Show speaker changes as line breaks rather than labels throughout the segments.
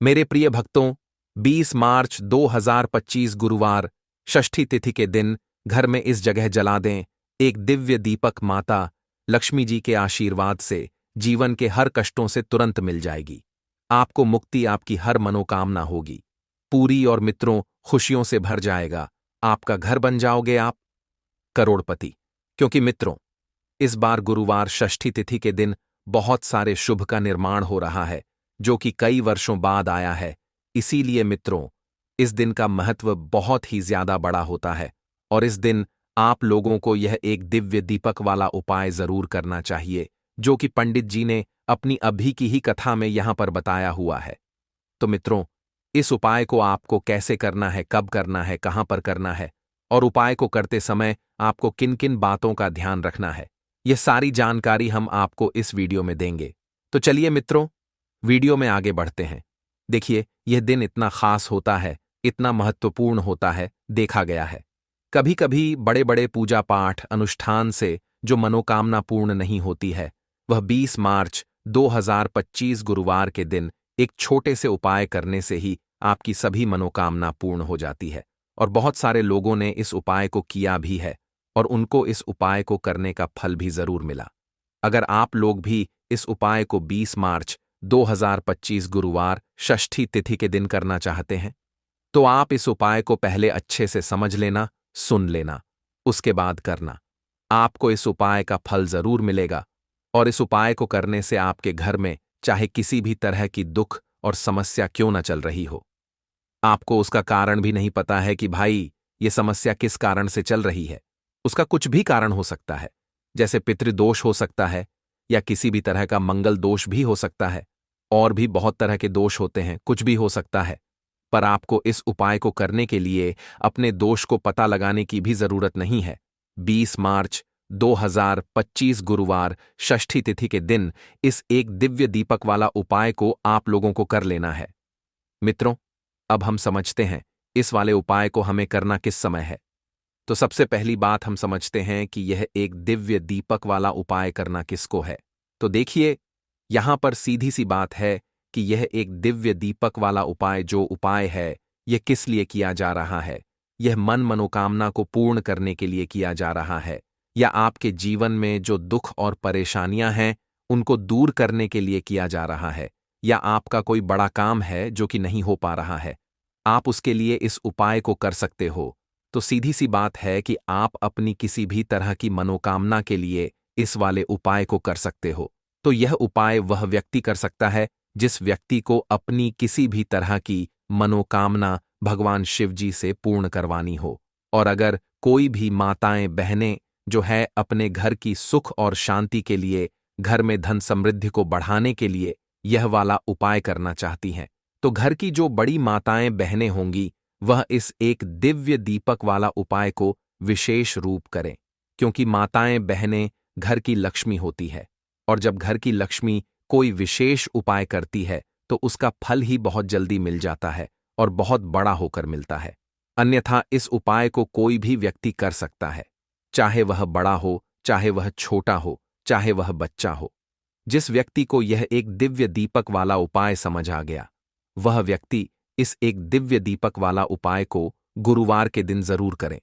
मेरे प्रिय भक्तों, 20 मार्च 2025 गुरुवार षष्ठी तिथि के दिन घर में इस जगह जला दें एक दिव्य दीपक। माता लक्ष्मी जी के आशीर्वाद से जीवन के हर कष्टों से तुरंत मिल जाएगी। आपको मुक्ति, आपकी हर मनोकामना होगी पूरी और मित्रों खुशियों से भर जाएगा। आपका घर बन जाओगे आप करोड़पति। क्योंकि मित्रों, इस बार गुरुवार षष्ठी तिथि के दिन बहुत सारे शुभ का निर्माण हो रहा है, जो कि कई वर्षों बाद आया है। इसीलिए मित्रों, इस दिन का महत्व बहुत ही ज्यादा बड़ा होता है और इस दिन आप लोगों को यह एक दिव्य दीपक वाला उपाय जरूर करना चाहिए, जो कि पंडित जी ने अपनी अभी की ही कथा में यहां पर बताया हुआ है। तो मित्रों, इस उपाय को आपको कैसे करना है, कब करना है, कहां पर करना है और उपाय को करते समय आपको किन किन बातों का ध्यान रखना है, यह सारी जानकारी हम आपको इस वीडियो में देंगे। तो चलिए मित्रों, वीडियो में आगे बढ़ते हैं। देखिए, यह दिन इतना खास होता है, इतना महत्वपूर्ण होता है, देखा गया है कभी कभी बड़े बड़े पूजा पाठ अनुष्ठान से जो मनोकामना पूर्ण नहीं होती है, वह 20 मार्च 2025 गुरुवार के दिन एक छोटे से उपाय करने से ही आपकी सभी मनोकामना पूर्ण हो जाती है। और बहुत सारे लोगों ने इस उपाय को किया भी है और उनको इस उपाय को करने का फल भी जरूर मिला। अगर आप लोग भी इस उपाय को 20 मार्च 2025 गुरुवार षष्ठी तिथि के दिन करना चाहते हैं, तो आप इस उपाय को पहले अच्छे से समझ लेना, सुन लेना, उसके बाद करना। आपको इस उपाय का फल जरूर मिलेगा और इस उपाय को करने से आपके घर में चाहे किसी भी तरह की दुख और समस्या क्यों न चल रही हो, आपको उसका कारण भी नहीं पता है कि भाई ये समस्या किस कारण से चल रही है। उसका कुछ भी कारण हो सकता है, जैसे पितृदोष हो सकता है या किसी भी तरह का मंगल दोष भी हो सकता है, और भी बहुत तरह के दोष होते हैं, कुछ भी हो सकता है। पर आपको इस उपाय को करने के लिए अपने दोष को पता लगाने की भी जरूरत नहीं है। 20 मार्च 2025 गुरुवार षष्ठी तिथि के दिन इस एक दिव्य दीपक वाला उपाय को आप लोगों को कर लेना है। मित्रों, अब हम समझते हैं इस वाले उपाय को हमें करना किस समय है। तो सबसे पहली बात हम समझते हैं कि यह एक दिव्य दीपक वाला उपाय करना किसको है। तो देखिए, यहां पर सीधी सी बात है कि यह एक दिव्य दीपक वाला उपाय जो उपाय है, यह किस लिए किया जा रहा है। यह मनोकामना को पूर्ण करने के लिए किया जा रहा है, या आपके जीवन में जो दुख और परेशानियां हैं उनको दूर करने के लिए किया जा रहा है, या आपका कोई बड़ा काम है जो कि नहीं हो पा रहा है, आप उसके लिए इस उपाय को कर सकते हो। तो सीधी सी बात है कि आप अपनी किसी भी तरह की मनोकामना के लिए इस वाले उपाय को कर सकते हो। तो यह उपाय वह व्यक्ति कर सकता है जिस व्यक्ति को अपनी किसी भी तरह की मनोकामना भगवान शिव जी से पूर्ण करवानी हो। और अगर कोई भी माताएं बहनें जो है अपने घर की सुख और शांति के लिए, घर में धन समृद्धि को बढ़ाने के लिए यह वाला उपाय करना चाहती हैं, तो घर की जो बड़ी माताएं बहनें होंगी वह इस एक दिव्य दीपक वाला उपाय को विशेष रूप करें। क्योंकि माताएं बहनें घर की लक्ष्मी होती है, और जब घर की लक्ष्मी कोई विशेष उपाय करती है तो उसका फल ही बहुत जल्दी मिल जाता है और बहुत बड़ा होकर मिलता है। अन्यथा इस उपाय को कोई भी व्यक्ति कर सकता है, चाहे वह बड़ा हो, चाहे वह छोटा हो, चाहे वह बच्चा हो। जिस व्यक्ति को यह एक दिव्य दीपक वाला उपाय समझ आ गया, वह व्यक्ति इस एक दिव्य दीपक वाला उपाय को गुरुवार के दिन जरूर करें,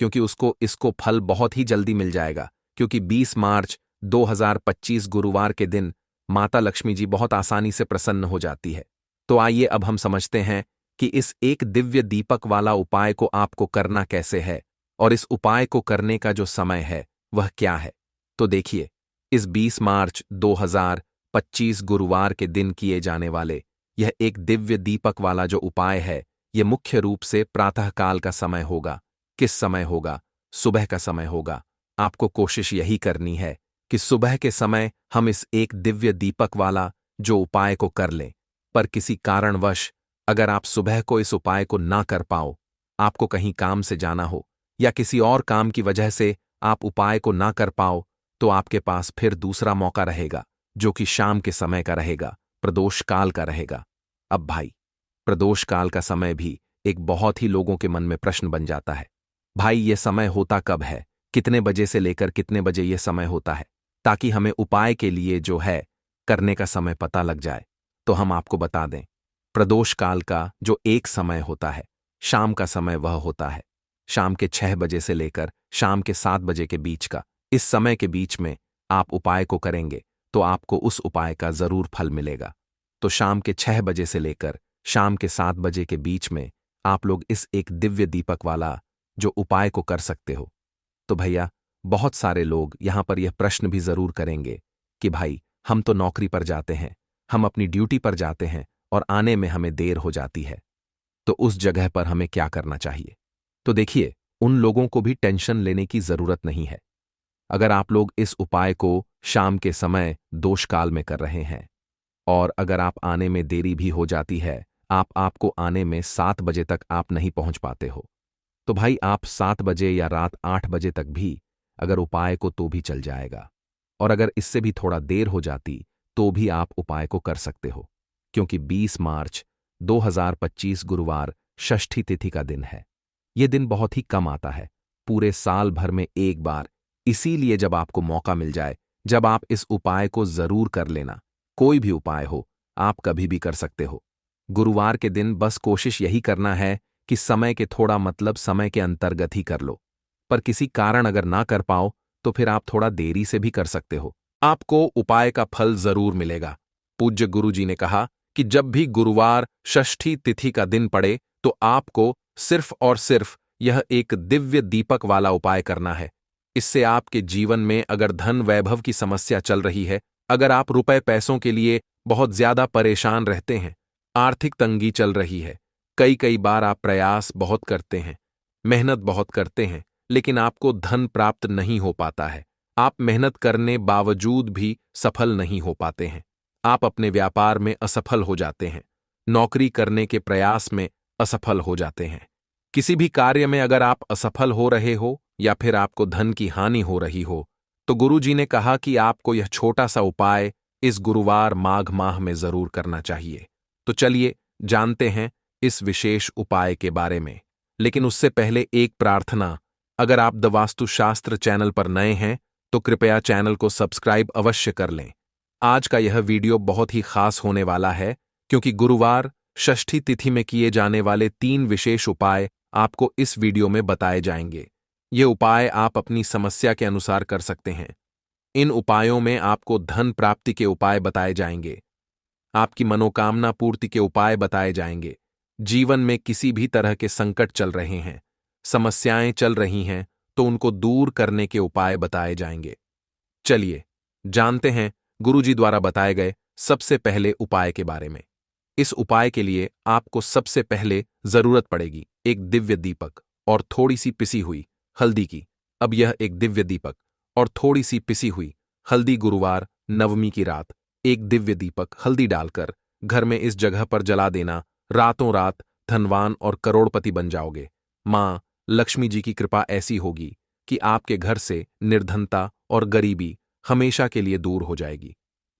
क्योंकि इसको फल बहुत ही जल्दी मिल जाएगा। क्योंकि 20 मार्च 2025 गुरुवार के दिन माता लक्ष्मी जी बहुत आसानी से प्रसन्न हो जाती है। तो आइए अब हम समझते हैं कि इस एक दिव्य दीपक वाला उपाय को आपको करना कैसे है और इस उपाय को करने का जो समय है वह क्या है। तो देखिए, इस 20 मार्च 2025 गुरुवार के दिन किए जाने वाले यह एक दिव्य दीपक वाला जो उपाय है, यह मुख्य रूप से प्रातःकाल का समय होगा। किस समय होगा? सुबह का समय होगा। आपको कोशिश यही करनी है कि सुबह के समय हम इस एक दिव्य दीपक वाला जो उपाय को कर लें। पर किसी कारणवश अगर आप सुबह को इस उपाय को ना कर पाओ, आपको कहीं काम से जाना हो या किसी और काम की वजह से आप उपाय को ना कर पाओ, तो आपके पास फिर दूसरा मौका रहेगा, जो कि शाम के समय का रहेगा, प्रदोष काल का रहेगा। अब भाई, प्रदोष काल का समय भी एक बहुत ही लोगों के मन में प्रश्न बन जाता है, भाई ये समय होता कब है, कितने बजे से लेकर कितने बजे ये समय होता है, ताकि हमें उपाय के लिए जो है करने का समय पता लग जाए। तो हम आपको बता दें, प्रदोष काल का जो एक समय होता है, शाम का समय वह होता है शाम के 6 बजे से लेकर शाम के 7 बजे के बीच का। इस समय के बीच में आप उपाय को करेंगे तो आपको उस उपाय का जरूर फल मिलेगा। तो शाम के 6 बजे से लेकर शाम के 7 बजे के बीच में आप लोग इस एक दिव्य दीपक वाला जो उपाय को कर सकते हो। तो भैया, बहुत सारे लोग यहां पर यह प्रश्न भी जरूर करेंगे कि भाई, हम तो नौकरी पर जाते हैं, हम अपनी ड्यूटी पर जाते हैं और आने में हमें देर हो जाती है, तो उस जगह पर हमें क्या करना चाहिए? तो देखिए, उन लोगों को भी टेंशन लेने की जरूरत नहीं है। अगर आप लोग इस उपाय को शाम के समय दोषकाल में कर रहे हैं और अगर आप आने में देरी भी हो जाती है, आपको आने में 7 बजे तक आप नहीं पहुंच पाते हो, तो भाई आप 7 बजे या रात 8 बजे तक भी अगर उपाय को तो भी चल जाएगा। और अगर इससे भी थोड़ा देर हो जाती तो भी आप उपाय को कर सकते हो, क्योंकि 20 मार्च 2025 गुरुवार षष्ठी तिथि का दिन है। यह दिन बहुत ही कम आता है, पूरे साल भर में एक बार। इसीलिए जब आपको मौका मिल जाए, जब आप इस उपाय को जरूर कर लेना। कोई भी उपाय हो, आप कभी भी कर सकते हो। गुरुवार के दिन बस कोशिश यही करना है कि समय के थोड़ा मतलब समय के अंतर्गत ही कर लो। पर किसी कारण अगर ना कर पाओ तो फिर आप थोड़ा देरी से भी कर सकते हो, आपको उपाय का फल जरूर मिलेगा। पूज्य गुरु जी ने कहा कि जब भी गुरुवार षष्ठी तिथि का दिन पड़े तो आपको सिर्फ और सिर्फ यह एक दिव्य दीपक वाला उपाय करना है। इससे आपके जीवन में अगर धन वैभव की समस्या चल रही है, अगर आप रुपए पैसों के लिए बहुत ज्यादा परेशान रहते हैं, आर्थिक तंगी चल रही है, कई कई बार आप प्रयास बहुत करते हैं, मेहनत बहुत करते हैं, लेकिन आपको धन प्राप्त नहीं हो पाता है, आप मेहनत करने बावजूद भी सफल नहीं हो पाते हैं, आप अपने व्यापार में असफल हो जाते हैं, नौकरी करने के प्रयास में असफल हो जाते हैं, किसी भी कार्य में अगर आप असफल हो रहे हो या फिर आपको धन की हानि हो रही हो, तो गुरुजी ने कहा कि आपको यह छोटा सा उपाय इस गुरुवार माघ माह में जरूर करना चाहिए। तो चलिए जानते हैं इस विशेष उपाय के बारे में। लेकिन उससे पहले एक प्रार्थना, अगर आप द वास्तुशास्त्र चैनल पर नए हैं तो कृपया चैनल को सब्सक्राइब अवश्य कर लें। आज का यह वीडियो बहुत ही खास होने वाला है, क्योंकि गुरुवार षष्ठी तिथि में किए जाने वाले 3 विशेष उपाय आपको इस वीडियो में बताए जाएंगे। ये उपाय आप अपनी समस्या के अनुसार कर सकते हैं। इन उपायों में आपको धन प्राप्ति के उपाय बताए जाएंगे, आपकी मनोकामना पूर्ति के उपाय बताए जाएंगे। जीवन में किसी भी तरह के संकट चल रहे हैं, समस्याएं चल रही हैं, तो उनको दूर करने के उपाय बताए जाएंगे। चलिए जानते हैं गुरुजी द्वारा बताए गए सबसे पहले उपाय के बारे में। इस उपाय के लिए आपको सबसे पहले जरूरत पड़ेगी एक दिव्य दीपक और थोड़ी सी पिसी हुई हल्दी की। अब यह एक दिव्य दीपक और थोड़ी सी पिसी हुई हल्दी गुरुवार नवमी की रात एक दिव्य दीपक हल्दी डालकर घर में इस जगह पर जला देना। रातों रात धनवान और करोड़पति बन जाओगे। मां लक्ष्मी जी की कृपा ऐसी होगी कि आपके घर से निर्धनता और गरीबी हमेशा के लिए दूर हो जाएगी।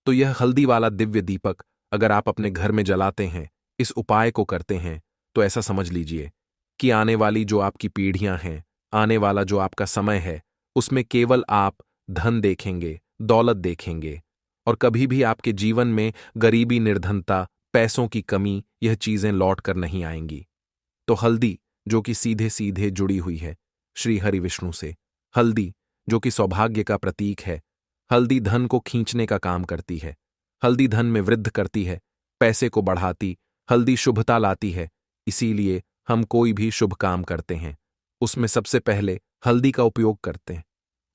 तो यह हल्दी वाला दिव्य दीपक अगर आप अपने घर में जलाते हैं, इस उपाय को करते हैं, तो ऐसा समझ लीजिए कि आने वाली जो आपकी पीढ़ियां हैं, आने वाला जो आपका समय है, उसमें केवल आप धन देखेंगे, दौलत देखेंगे और कभी भी आपके जीवन में गरीबी, निर्धनता, पैसों की कमी, यह चीजें लौट कर नहीं आएंगी। तो हल्दी जो कि सीधे सीधे जुड़ी हुई है श्री हरि विष्णु से, हल्दी जो कि सौभाग्य का प्रतीक है, हल्दी धन को खींचने का काम करती है, हल्दी धन में वृद्धि करती है, पैसे को बढ़ाती, हल्दी शुभता लाती है। इसीलिए हम कोई भी शुभ काम करते हैं उसमें सबसे पहले हल्दी का उपयोग करते हैं।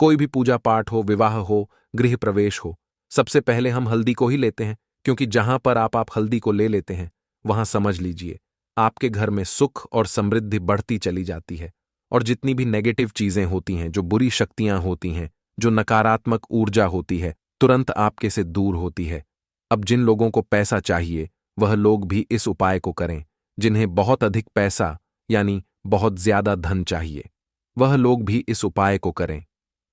कोई भी पूजा पाठ हो, विवाह हो, गृह प्रवेश हो, सबसे पहले हम हल्दी को ही लेते हैं, क्योंकि जहां पर आप हल्दी को ले लेते हैं वहां समझ लीजिए आपके घर में सुख और समृद्धि बढ़ती चली जाती है और जितनी भी नेगेटिव चीजें होती हैं, जो बुरी शक्तियां होती हैं, जो नकारात्मक ऊर्जा होती है, तुरंत आपके से दूर होती है। अब जिन लोगों को पैसा चाहिए वह लोग भी इस उपाय को करें, जिन्हें बहुत अधिक पैसा यानी बहुत ज्यादा धन चाहिए वह लोग भी इस उपाय को करें,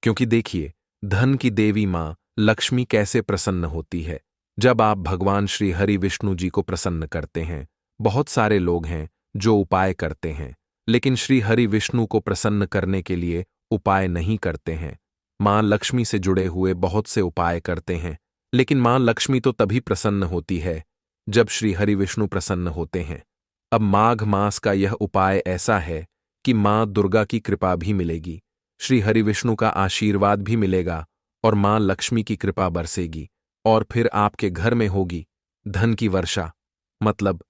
क्योंकि देखिए धन की देवी मां लक्ष्मी कैसे प्रसन्न होती है जब आप भगवान श्री हरि विष्णु जी को प्रसन्न करते हैं। बहुत सारे लोग हैं जो उपाय करते हैं लेकिन श्री हरि विष्णु को प्रसन्न करने के लिए उपाय नहीं करते हैं। मां लक्ष्मी से जुड़े हुए बहुत से उपाय करते हैं, लेकिन मां लक्ष्मी तो तभी प्रसन्न होती है जब श्री हरि विष्णु प्रसन्न होते हैं। अब माघ मास का यह उपाय ऐसा है कि मां दुर्गा की कृपा भी मिलेगी, श्री हरि विष्णु का आशीर्वाद भी मिलेगा और मां लक्ष्मी की कृपा बरसेगी और फिर आपके घर में होगी धन की वर्षा। मतलब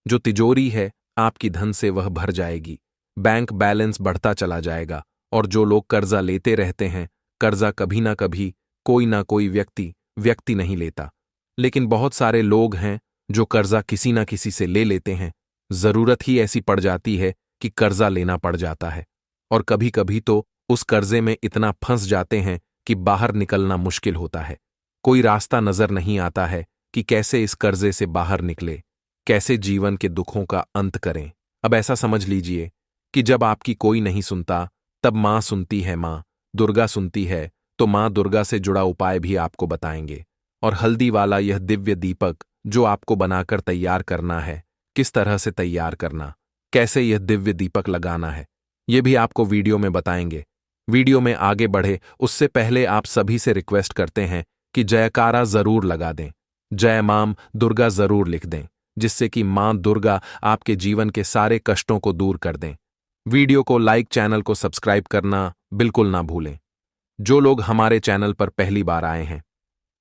जो तिजोरी है आपकी धन से वह भर जाएगी, बैंक बैलेंस बढ़ता चला जाएगा। और जो लोग कर्जा लेते रहते हैं, कर्जा कभी ना कोई व्यक्ति नहीं लेता, लेकिन बहुत सारे लोग हैं जो कर्जा किसी ना किसी से ले लेते हैं। जरूरत ही ऐसी पड़ जाती है कि कर्जा लेना पड़ जाता है, और कभी कभी तो उस कर्जे में इतना फंस जाते हैं कि बाहर निकलना मुश्किल होता है। कोई रास्ता नजर नहीं आता है कि कैसे इस कर्जे से बाहर निकले, कैसे जीवन के दुखों का अंत करें। अब ऐसा समझ लीजिए कि जब आपकी कोई नहीं सुनता, तब मां सुनती है, मां दुर्गा सुनती है, तो मां दुर्गा से जुड़ा उपाय भी आपको बताएंगे। और हल्दी वाला यह दिव्य दीपक जो आपको बनाकर तैयार करना है, किस तरह से तैयार करना, कैसे यह दिव्य दीपक लगाना है, यह भी आपको वीडियो में बताएंगे। वीडियो में आगे बढ़े उससे पहले आप सभी से रिक्वेस्ट करते हैं कि जयकारा जरूर लगा दें, जय मां दुर्गा जरूर लिख दें, जिससे कि मां दुर्गा आपके जीवन के सारे कष्टों को दूर कर दें। वीडियो को लाइक, चैनल को सब्सक्राइब करना बिल्कुल ना भूलें। जो लोग हमारे चैनल पर पहली बार आए हैं,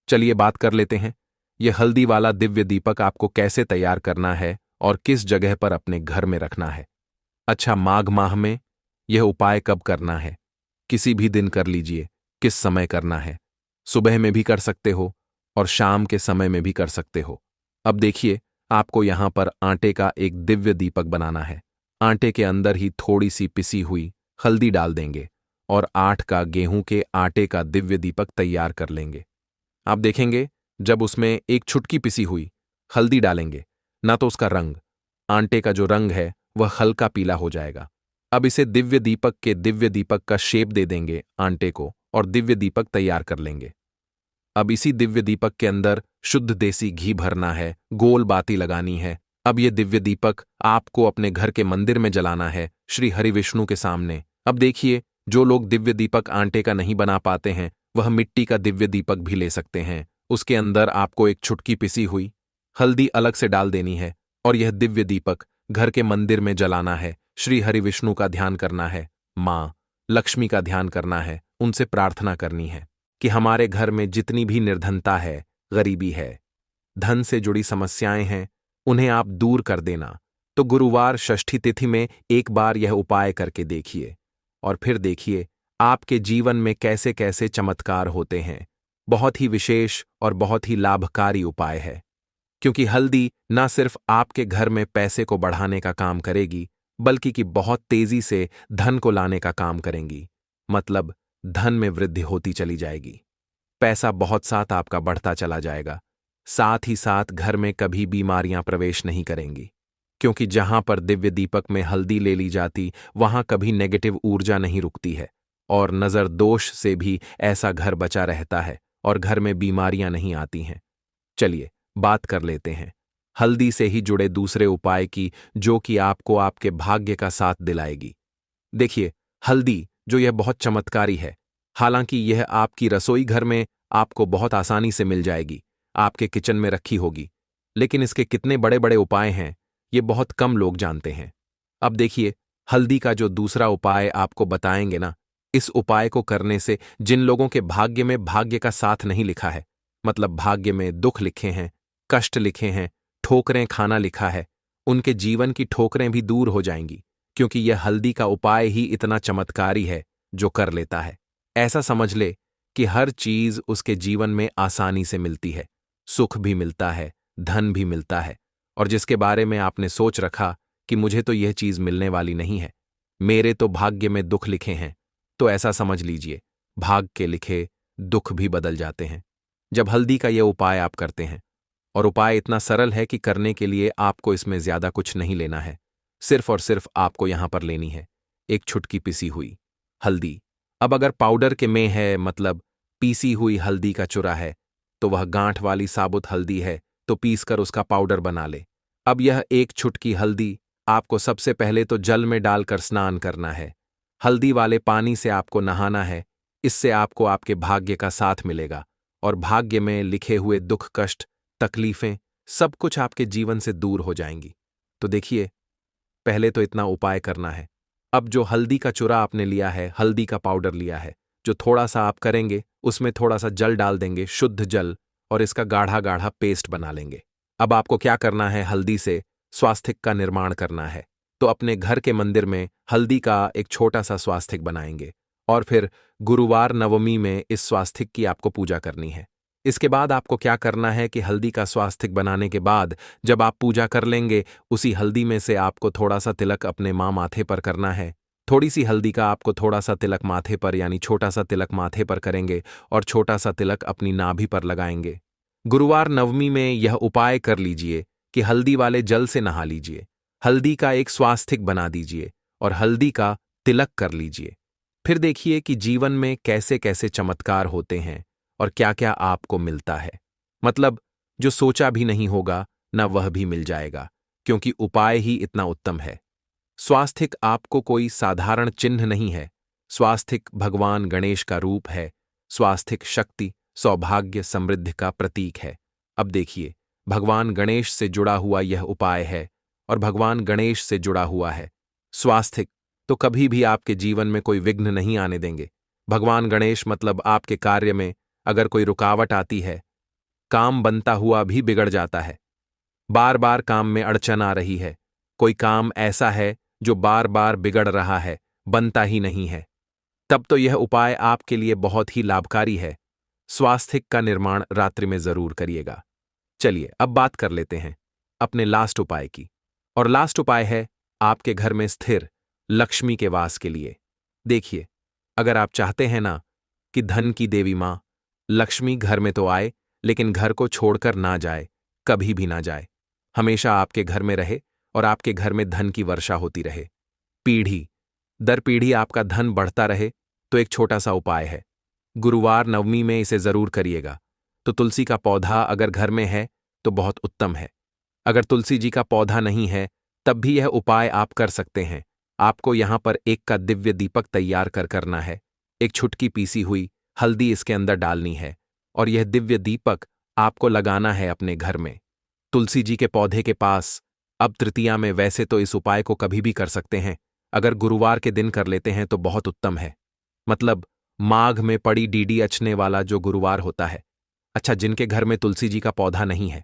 चलिए बात कर लेते हैं यह हल्दी वाला दिव्य दीपक आपको कैसे तैयार करना है और किस जगह पर अपने घर में रखना है। अच्छा, माघ माह में यह उपाय कब करना है? किसी भी दिन कर लीजिए। किस समय करना है? सुबह में भी कर सकते हो और शाम के समय में भी कर सकते हो। अब देखिए, आपको यहां पर आटे का एक दिव्य दीपक बनाना है। आटे के अंदर ही थोड़ी सी पिसी हुई हल्दी डाल देंगे और 8 का गेहूं के आटे का दिव्य दीपक तैयार कर लेंगे। आप देखेंगे जब उसमें एक छुटकी पिसी हुई हल्दी डालेंगे ना, तो उसका रंग, आटे का जो रंग है वह हल्का पीला हो जाएगा। अब इसे दिव्य दीपक का शेप दे देंगे आटे को और दिव्य दीपक तैयार कर लेंगे। अब इसी दिव्य दीपक के अंदर शुद्ध देसी घी भरना है, गोल बाती लगानी है। अब यह दिव्य दीपक आपको अपने घर के मंदिर में जलाना है, श्री हरि विष्णु के सामने। अब देखिए, जो लोग दिव्य दीपक आटे का नहीं बना पाते हैं, वह मिट्टी का दिव्य दीपक भी ले सकते हैं। उसके अंदर आपको एक छुटकी पिसी हुई हल्दी अलग से डाल देनी है और यह दिव्य दीपक घर के मंदिर में जलाना है। श्री हरि विष्णु का ध्यान करना है, मां लक्ष्मी का ध्यान करना है, उनसे प्रार्थना करनी है कि हमारे घर में जितनी भी निर्धनता है, गरीबी है, धन से जुड़ी समस्याएं हैं, उन्हें आप दूर कर देना। तो गुरुवार षष्ठी तिथि में एक बार यह उपाय करके देखिए और फिर देखिए आपके जीवन में कैसे कैसे चमत्कार होते हैं। बहुत ही विशेष और बहुत ही लाभकारी उपाय है, क्योंकि हल्दी न सिर्फ आपके घर में पैसे को बढ़ाने का काम करेगी, बल्कि कि बहुत तेजी से धन को लाने का काम करेंगी। मतलब धन में वृद्धि होती चली जाएगी, पैसा बहुत साथ आपका बढ़ता चला जाएगा। साथ ही साथ घर में कभी बीमारियां प्रवेश नहीं करेंगी, क्योंकि जहां पर दिव्य दीपक में हल्दी ले ली जाती वहां कभी नेगेटिव ऊर्जा नहीं रुकती है और नजर दोष से भी ऐसा घर बचा रहता है और घर में बीमारियां नहीं आती हैं। चलिए बात कर लेते हैं हल्दी से ही जुड़े दूसरे उपाय की, जो कि आपको आपके भाग्य का साथ दिलाएगी। देखिए, हल्दी जो यह बहुत चमत्कारी है, हालांकि यह आपकी रसोई घर में आपको बहुत आसानी से मिल जाएगी, आपके किचन में रखी होगी, लेकिन इसके कितने बड़े बड़े उपाय हैं ये बहुत कम लोग जानते हैं। अब देखिए, हल्दी का जो दूसरा उपाय आपको बताएंगे ना, इस उपाय को करने से जिन लोगों के भाग्य में भाग्य का साथ नहीं लिखा है, मतलब भाग्य में दुख लिखे हैं, कष्ट लिखे हैं, ठोकरें खाना लिखा है, उनके जीवन की ठोकरें भी दूर हो जाएंगी, क्योंकि यह हल्दी का उपाय ही इतना चमत्कारी है जो कर लेता है। ऐसा समझ ले कि हर चीज उसके जीवन में आसानी से मिलती है, सुख भी मिलता है, धन भी मिलता है। और जिसके बारे में आपने सोच रखा कि मुझे तो यह चीज मिलने वाली नहीं है, मेरे तो भाग्य में दुख लिखे हैं, तो ऐसा समझ लीजिए भाग्य के लिखे दुख भी बदल जाते हैं जब हल्दी का यह उपाय आप करते हैं। और उपाय इतना सरल है कि करने के लिए आपको इसमें ज्यादा कुछ नहीं लेना है, सिर्फ और सिर्फ आपको यहां पर लेनी है एक छुटकी पिसी हुई हल्दी। अब अगर पाउडर के में है, मतलब पीसी हुई हल्दी का चूरा है, तो वह गांठ वाली साबुत हल्दी है तो पीसकर उसका पाउडर बना ले। अब यह एक छुटकी हल्दी आपको सबसे पहले तो जल में डालकर स्नान करना है, हल्दी वाले पानी से आपको नहाना है। इससे आपको आपके भाग्य का साथ मिलेगा और भाग्य में लिखे हुए दुख, कष्ट, तकलीफें सब कुछ आपके जीवन से दूर हो जाएंगी। तो देखिए, पहले तो इतना उपाय करना है। अब जो हल्दी का चूरा आपने लिया है, हल्दी का पाउडर लिया है, जो थोड़ा सा आप करेंगे, उसमें थोड़ा सा जल डाल देंगे, शुद्ध जल, और इसका गाढ़ा गाढ़ा पेस्ट बना लेंगे। अब आपको क्या करना है, हल्दी से स्वास्तिक का निर्माण करना है। तो अपने घर के मंदिर में हल्दी का एक छोटा सा स्वास्तिक बनाएंगे और फिर गुरुवार नवमी में इस स्वास्तिक की आपको पूजा करनी है। इसके बाद आपको क्या करना है कि हल्दी का स्वास्तिक बनाने के बाद जब आप पूजा कर लेंगे, उसी हल्दी में से आपको थोड़ा सा तिलक अपने माथे पर करना है। थोड़ी सी हल्दी का आपको थोड़ा सा तिलक माथे पर, यानी छोटा सा तिलक माथे पर करेंगे और छोटा सा तिलक अपनी नाभि पर लगाएंगे। गुरुवार नवमी में यह उपाय कर लीजिए कि हल्दी वाले जल से नहा लीजिए, हल्दी का एक स्वास्तिक बना दीजिए और हल्दी का तिलक कर लीजिए। फिर देखिए कि जीवन में कैसे कैसे चमत्कार होते हैं और क्या क्या आपको मिलता है। मतलब जो सोचा भी नहीं होगा न वह भी मिल जाएगा, क्योंकि उपाय ही इतना उत्तम है। स्वास्तिक आपको कोई साधारण चिन्ह नहीं है। स्वास्तिक भगवान गणेश का रूप है। स्वास्तिक शक्ति, सौभाग्य, समृद्धि का प्रतीक है। अब देखिए, भगवान गणेश से जुड़ा हुआ यह उपाय है और भगवान गणेश से जुड़ा हुआ है स्वास्तिक, तो कभी भी आपके जीवन में कोई विघ्न नहीं आने देंगे। भगवान गणेश मतलब आपके कार्य में अगर कोई रुकावट आती है, काम बनता हुआ भी बिगड़ जाता है, बार बार काम में अड़चन आ रही है, कोई काम ऐसा है जो बार बार बिगड़ रहा है, बनता ही नहीं है, तब तो यह उपाय आपके लिए बहुत ही लाभकारी है। स्वास्तिक का निर्माण रात्रि में जरूर करिएगा। चलिए अब बात कर लेते हैं अपने लास्ट उपाय की। और लास्ट उपाय है आपके घर में स्थिर लक्ष्मी के वास के लिए। देखिए, अगर आप चाहते हैं ना कि धन की देवी मां लक्ष्मी घर में तो आए, लेकिन घर को छोड़कर ना जाए, कभी भी ना जाए, हमेशा आपके घर में रहे और आपके घर में धन की वर्षा होती रहे, पीढ़ी दर पीढ़ी आपका धन बढ़ता रहे, तो एक छोटा सा उपाय है। गुरुवार नवमी में इसे जरूर करिएगा। तो तुलसी का पौधा अगर घर में है तो बहुत उत्तम है। अगर तुलसी जी का पौधा नहीं है तब भी यह उपाय आप कर सकते हैं। आपको यहां पर एक का दिव्य दीपक तैयार कर करना है। एक छुटकी पीसी हुई हल्दी इसके अंदर डालनी है और यह दिव्य दीपक आपको लगाना है अपने घर में, तुलसी जी के पौधे के पास। अब तृतीया में वैसे तो इस उपाय को कभी भी कर सकते हैं, अगर गुरुवार के दिन कर लेते हैं तो बहुत उत्तम है। मतलब माघ में पड़ी डीडी अचने वाला जो गुरुवार होता है। अच्छा, जिनके घर में तुलसी जी का पौधा नहीं है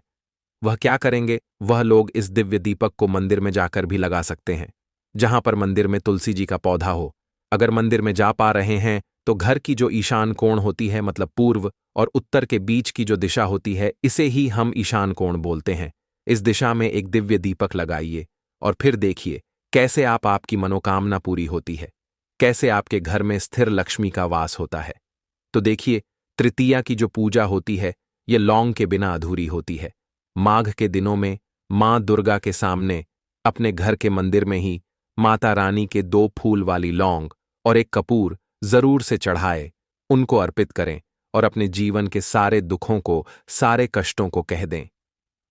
वह क्या करेंगे, वह लोग इस दिव्य दीपक को मंदिर में जाकर भी लगा सकते हैं, जहां पर मंदिर में तुलसी जी का पौधा हो। अगर मंदिर में जा पा रहे हैं तो घर की जो ईशान कोण होती है, मतलब पूर्व और उत्तर के बीच की जो दिशा होती है, इसे ही हम ईशान कोण बोलते हैं। इस दिशा में एक दिव्य दीपक लगाइए और फिर देखिए कैसे आपकी मनोकामना पूरी होती है, कैसे आपके घर में स्थिर लक्ष्मी का वास होता है। तो देखिए, तृतीया की जो पूजा होती है ये लौंग के बिना अधूरी होती है। माघ के दिनों में मां दुर्गा के सामने अपने घर के मंदिर में ही माता रानी के 2 फूल वाली लौंग और एक कपूर जरूर से चढ़ाए, उनको अर्पित करें और अपने जीवन के सारे दुखों को, सारे कष्टों को कह दें।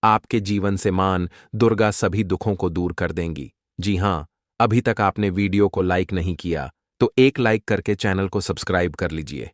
आपके जीवन से मान दुर्गा सभी दुखों को दूर कर देंगी। जी हां, अभी तक आपने वीडियो को लाइक नहीं किया तो एक लाइक करके चैनल को सब्सक्राइब कर लीजिए।